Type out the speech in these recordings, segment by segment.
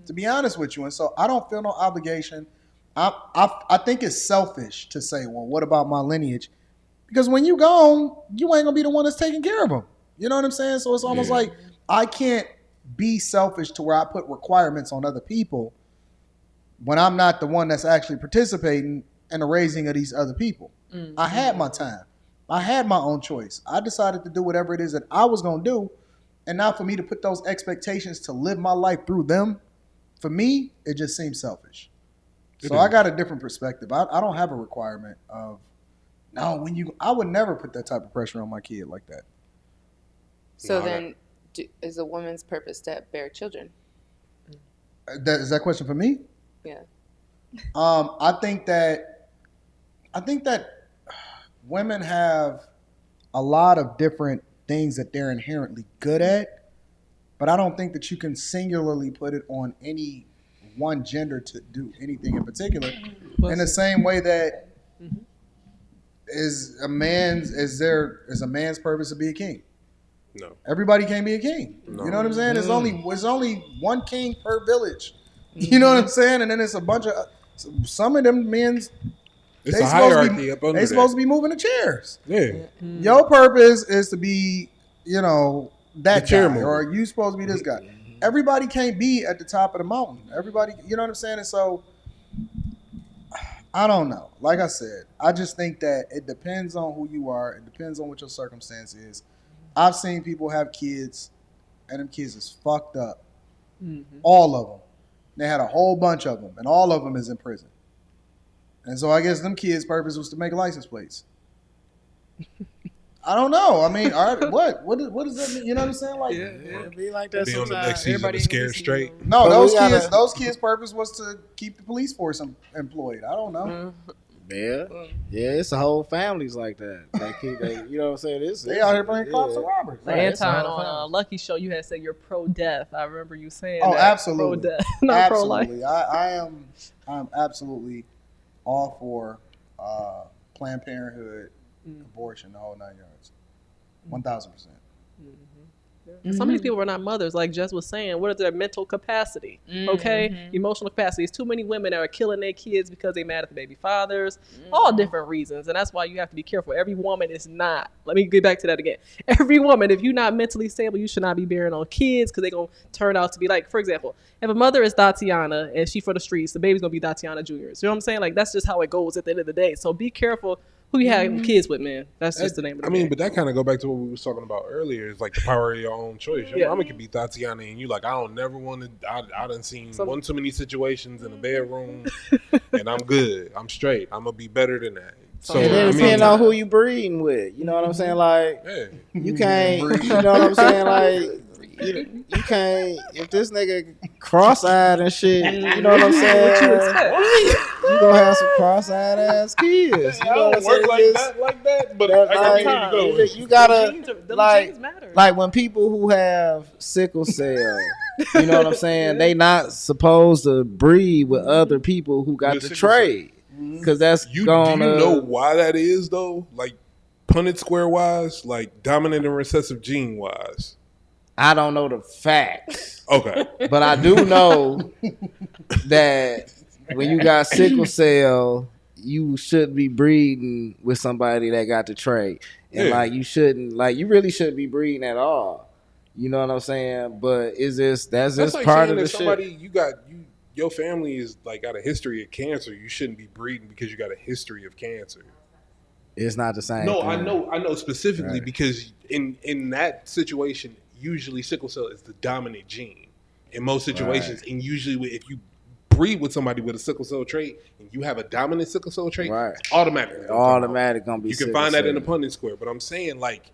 to be honest with you. And so I don't feel no obligation. I think it's selfish to say, well, what about my lineage? Because when you gone, you ain't gonna be the one that's taking care of them. You know what I'm saying? So it's almost like I can't be selfish to where I put requirements on other people when I'm not the one that's actually participating in the raising of these other people. Mm-hmm. I had my time. I had my own choice. I decided to do whatever it is that I was gonna do. And now for me to put those expectations to live my life through them, for me, it just seems selfish. So I got a different perspective. I don't have a requirement of, no, I would never put that type of pressure on my kid like that. So then, is a woman's purpose to bear children? Is that a question for me? Yeah. I think that women have a lot of different things that they're inherently good at, but I don't think that you can singularly put it on any one gender to do anything in particular. In the same way that is a man's purpose to be a king. No. Everybody can't be a king. No. You know what I'm saying? There's only one king per village. You know what I'm saying? And then it's a bunch of some of them men's. It's a hierarchy up under. They supposed to be moving the chairs. Yeah. Your purpose is to be, that guy, mover. or you supposed to be this guy. Everybody can't be at the top of the mountain. Everybody, you know what I'm saying? And so, I don't know. Like I said, I just think that it depends on who you are. It depends on what your circumstance is. I've seen people have kids, and them kids is fucked up. Mm-hmm. All of them. They had a whole bunch of them, and all of them is in prison. And so I guess them kids' purpose was to make license plates. I don't know. I mean, all right, what does that mean? You know what I'm saying? Like, it be like that be sometimes. on the next season of Scared Straight. No, those kids' purpose was to keep the police force employed. I don't know. Yeah, it's a whole families like that. You know what I'm saying? They out here bringing cops and robbers. Like Anton, on Lucky Show, you had said you're pro-death. I remember you saying that. Absolutely. Pro-death, not pro-life. I'm absolutely all for Planned Parenthood, abortion, the whole 9 yards. 1,000%. Mm-hmm. Some of these people are not mothers, like Jess was saying. What is their mental capacity? Okay, emotional capacity. There's too many women that are killing their kids because they mad at the baby fathers. All different reasons, and that's why you have to be careful. Every woman is not. Let me get back to that again. Every woman, if you're not mentally stable, you should not be bearing on kids because they're gonna turn out to be like, for example, if a mother is Tatiana and she for the streets, the baby's gonna be Tatiana Juniors. You know what I'm saying? Like that's just how it goes at the end of the day. So be careful who you have kids with, man. That's just the name of the game. But that kind of go back to what we was talking about earlier. It's like the power of your own choice. Your mama can be Tatiana and you like, I don't never want to, I done seen one too many situations in the bedroom and I'm good. I'm straight. I'm going to be better than that. So and then depending on who you breeding with. You know what I'm saying? Like, you can't, you know what I'm saying? Like, you can't, if this nigga cross-eyed and shit, you know what I'm saying? You gonna have some cross-eyed ass kids. You know what I'm saying? Like that, but I got to go. You gotta, like when people who have sickle cell, you know what I'm saying? They not supposed to breed with other people who got the trait. Because that's do you know why that is, though? Like, Punnett square wise, like dominant and recessive gene wise. I don't know the facts. Okay. But I do know that when you got sickle cell, you shouldn't be breeding with somebody that got the trait. And like you really shouldn't be breeding at all. You know what I'm saying? But that's like part of the shit. Your family is like got a history of cancer, you shouldn't be breeding because you got a history of cancer. It's not the same. No, thing. I know specifically because in that situation, usually sickle cell is the dominant gene in most situations, and usually if you breed with somebody with a sickle cell trait and you have a dominant sickle cell trait, it's automatically gonna be. You can find that in the Punnett square, but I'm saying like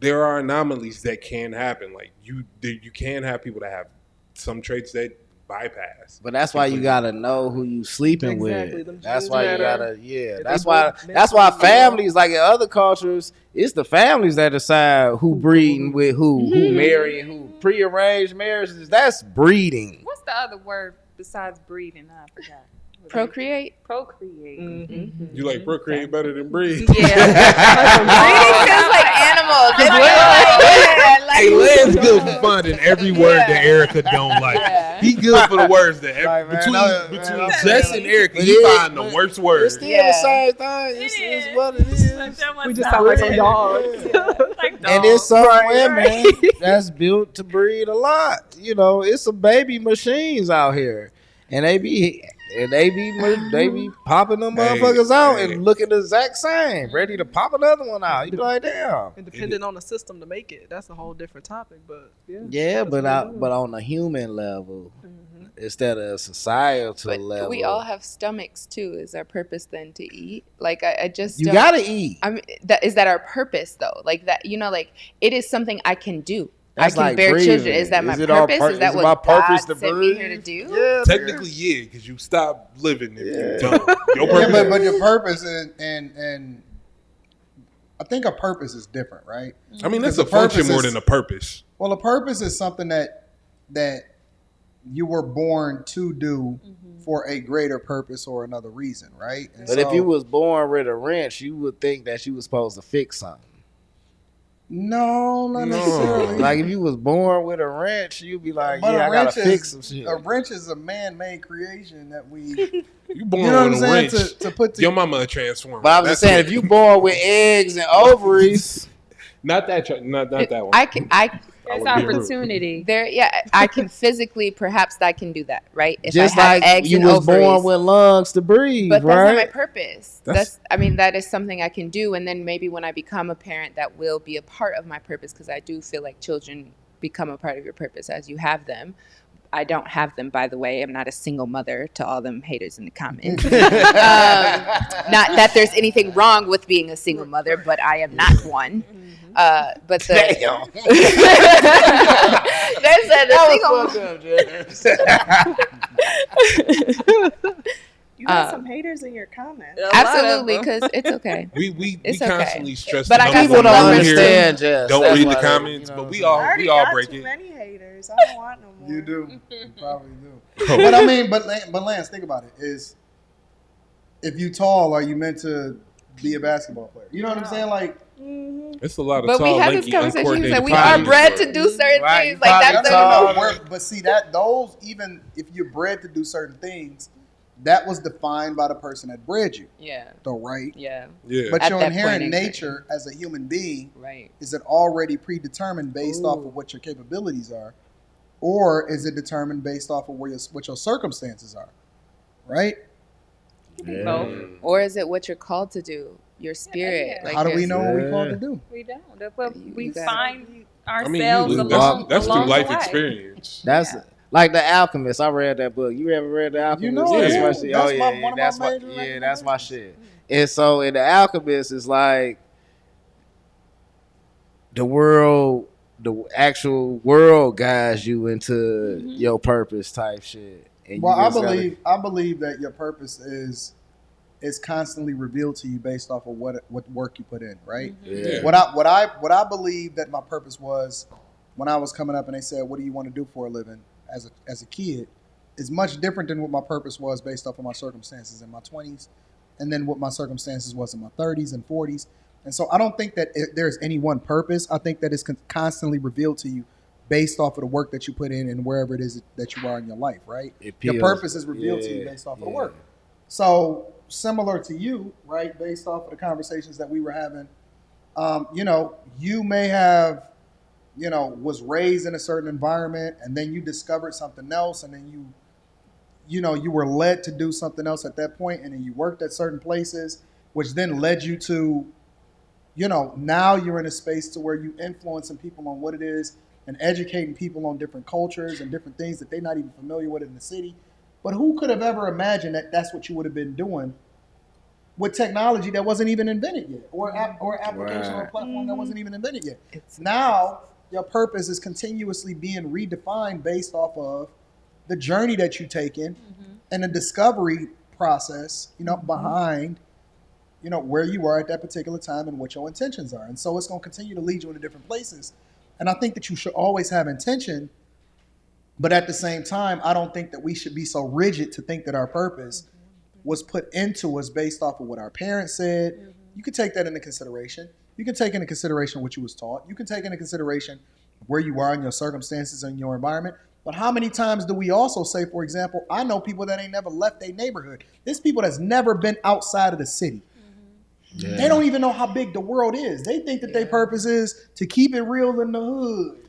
there are anomalies that can happen. Like you can have people that have some traits that bypass. But that's why you gotta know who you sleeping with. That's why you gotta That's why families, like in other cultures, it's the families that decide who breeding with who marrying who. Prearranged marriages, that's breeding. What's the other word besides breeding? I forgot. Procreate. Mm-hmm. You like procreate better than breed? Yeah. Breeding feels like animals. They feel like, Hey, Len's good for finding every word that Erica don't like. Yeah. He good for the words that Like, man, between Jess and Erica, he find the worst It's words. still Yeah. the same thing. It's what it is. We just sound like some dogs. And there's some women that's built to breed a lot. You know, it's some baby machines out here, and they be popping them motherfuckers out and looking the exact same, ready to pop another one out. You be like, damn. And depending on the system to make it, that's a whole different topic. But Yeah, but on a human level, instead of a societal But level, we all have stomachs too. Is our purpose then to eat? Like I just you don't- gotta eat. I mean, is that our purpose though? Like that, like it is something I can do. That's I can like bear breathing. children. Is that my Is it all purpose? Is that is it what my God purpose to sent me here to breathe? do? Yeah, Technically, yeah, because you stop living if you don't. Your Yeah, purpose. but your purpose and I think a purpose is different, right? I mean, that's Because a function purpose more is- than a purpose. Well, a purpose is something that you were born to do for a greater purpose or another reason, right? And But if so- you was born with a wrench, you would think that you was supposed to fix something. no, not No. necessarily. Like if you was born with a wrench, you'd be like, But yeah, a I gotta wrench fix is some shit. a wrench is a man-made creation that we, You born you know what I'm with a saying, wrench. to put Your together. mama a transformer. But I was just saying, if you born with eggs and ovaries, not that that one. There's would be rude. opportunity there. Yeah, I can physically, perhaps I can do that, right? If just I have like eggs you and was ovaries, born with lungs to breathe, but that's not my right? purpose. That's- That is something I can do, and then maybe when I become a parent, that will be a part of my purpose because I do feel like children become a part of your purpose as you have them. I don't have them, by the way. I'm not a single mother to all them haters in the comments. Not that there's anything wrong with being a single mother, but I am not one. But the Damn. there's a single. You got some haters in your comments. Absolutely, because it's okay. We It's okay. constantly stress But the I got number some one People don't rule numbers here. understand, Jess. Don't That's read why the they- comments, you know but we I all already all got break too it. many haters. I don't want no more. You do, you probably do. Oh. But I mean, but Lance, think about it. Is if you tall, are you meant to be a basketball player? You know what I'm saying? Like, It's a lot of But tall, we had lanky, this conversation. He was like, uncoordinated we are bodies, bred bro. to do certain Right, things. you Like probably that's tall. but see that those, even if you're bred to do certain things, that was defined by the person that bred you, Yeah, though, right? yeah, Yeah. But At your that point inherent in nature as a human being, right. is it already predetermined based off of what your capabilities are, or is it determined based off of what your circumstances are, right? Or is it what you're called to do? Your spirit. yeah. Like How do we your- know what we called to do? We don't. That's what we You got it. find I mean, ourselves along that's through along life the way. experience. That's like The Alchemist. I read that book. You ever read The Alchemist? You know that's it. my shit. That's Oh my- yeah, one of that's my my major yeah, that's my recommendations. shit. And so in The Alchemist, it's like the actual world guides you into your purpose type shit. And Well, you I just gotta- believe that your purpose is constantly revealed to you based off of what work you put in, right? Yeah. What I believe that my purpose was when I was coming up and they said, "What do you want to do for a living?" as a kid, is much different than what my purpose was based off of my circumstances in my 20s, and then what my circumstances was in my 30s and 40s. And so I don't think that there's any one purpose. I think that it's constantly revealed to you based off of the work that you put in and wherever it is that you are in your life, right? It Your peels. purpose is revealed to you Yeah, based off of the yeah. work. So similar to you, right? Based off of the conversations that we were having, you may have, was raised in a certain environment, and then you discovered something else, and then you were led to do something else at that point, and then you worked at certain places, which then led you to, now you're in a space to where you influencing people on what it is and educating people on different cultures and different things that they're not even familiar with in the city. But who could have ever imagined that that's what you would have been doing with technology that wasn't even invented yet, or application or Right. platform that wasn't even invented yet? It's Now your purpose is continuously being redefined based off of the journey that you've taken and the discovery process, behind, where you are at that particular time and what your intentions are. And so it's going to continue to lead you into different places. And I think that you should always have intention, but at the same time, I don't think that we should be so rigid to think that our purpose was put into us based off of what our parents said. Mm-hmm. You can take that into consideration. You can take into consideration what you was taught. You can take into consideration where you are in your circumstances and your environment. But how many times do we also say, for example, I know people that ain't never left their neighborhood. There's people that's never been outside of the city. Yeah. They don't even know how big the world is. They think that their purpose is to keep it real in the hood.